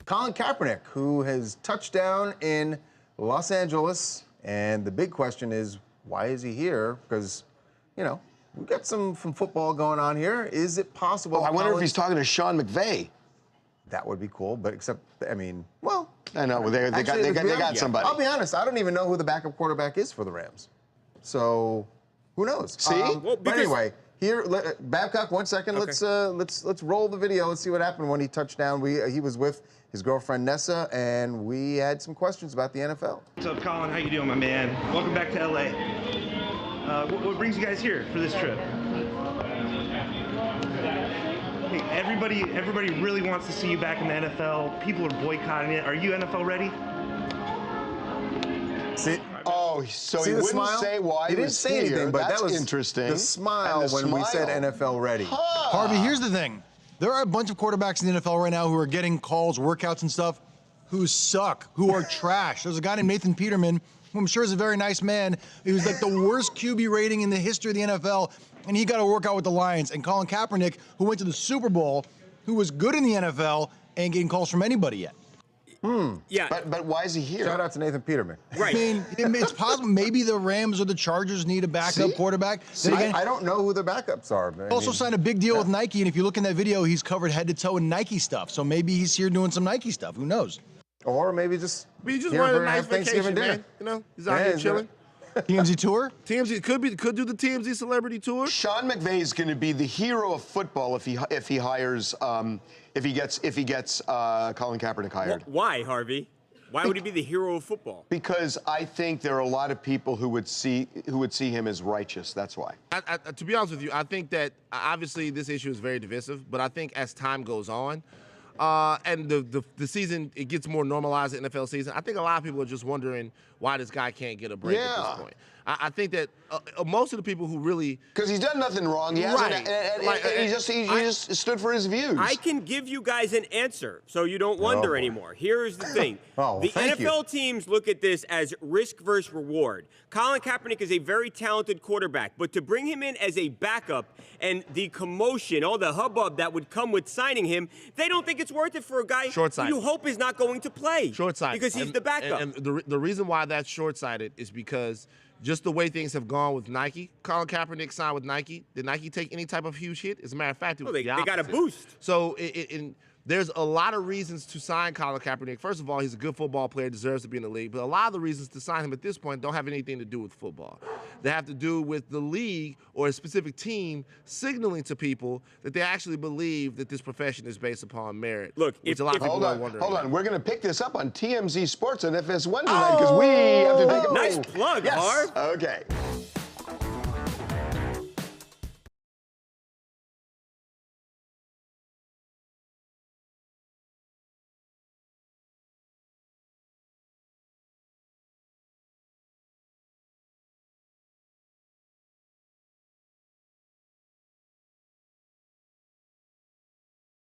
Colin Kaepernick, who has touched down in Los Angeles, and the big question is, why is he here? Because, you know, we've got some football going on here. Is it possible? I wonder if he's talking to Sean McVay. That would be cool, but except, I mean, well. I know, they got somebody. I'll be honest, I don't even know who the backup quarterback is for the Rams. So, who knows? See? But anyway, here, Babcock, 1 second. Okay. Let's roll the video. Let's see what happened when he touched down. He was with his girlfriend Nessa, and we had some questions about the NFL. What's up, Colin? How you doing, my man? Welcome back to LA. What brings you guys here for this trip? Hey, everybody really wants to see you back in the NFL. People are boycotting it. Are you NFL ready? See? Oh, so he wouldn't smile? say why he didn't say anything, but That's that was interesting. The smile when we said NFL ready. Huh. Harvey, here's the thing. There are a bunch of quarterbacks in the NFL right now who are getting calls, workouts and stuff, who suck, who are trash. There's a guy named Nathan Peterman, who I'm sure is a very nice man. He was like the worst QB rating in the history of the NFL, and he got to work out with the Lions. And Colin Kaepernick, who went to the Super Bowl, who was good in the NFL, ain't getting calls from anybody yet. Yeah. But why is he here? Shout out to Nathan Peterman. Right. I mean, it's possible maybe the Rams or the Chargers need a backup quarterback. See, I don't know who the backups are. Also signed a big deal with Nike, and if you look in that video, he's covered head to toe in Nike stuff. So maybe he's here doing some Nike stuff. Who knows? Or maybe just wanted a nice vacation, man. You know, he's out here chilling. TMZ tour? TMZ could do the TMZ celebrity tour. Sean McVay is going to be the hero of football if he hires if he gets Colin Kaepernick hired. Why, Harvey? Why would he be the hero of football? Because I think there are a lot of people who would see him as righteous. That's why. To be honest with you, I think that obviously this issue is very divisive, but I think as time goes on, and the season, it gets more normalized, the NFL season, I think a lot of people are just wondering why this guy can't get a break at this point. I think that most of the people who really... Because he's done nothing wrong. He hasn't, he just stood for his views. I can give you guys an answer so you don't wonder anymore. Here's the thing. The NFL teams look at this as risk versus reward. Colin Kaepernick is a very talented quarterback, but to bring him in as a backup and the commotion, all the hubbub that would come with signing him, they don't think it's worth it for a guy who you hope is not going to play. Short-sighted. Because he's the backup. And the reason why that's short-sighted is because just the way things have gone with Nike. Colin Kaepernick signed with Nike. Did Nike take any type of huge hit? As a matter of fact, it was they got a boost. So there's a lot of reasons to sign Colin Kaepernick. First of all, he's a good football player, deserves to be in the league. But a lot of the reasons to sign him at this point don't have anything to do with football. They have to do with the league or a specific team signaling to people that they actually believe that this profession is based upon merit. Look, which a lot of people are wondering. Hold on. We're going to pick this up on TMZ Sports on FS1 tonight because we have to take a break. Nice plug, Harv. Okay.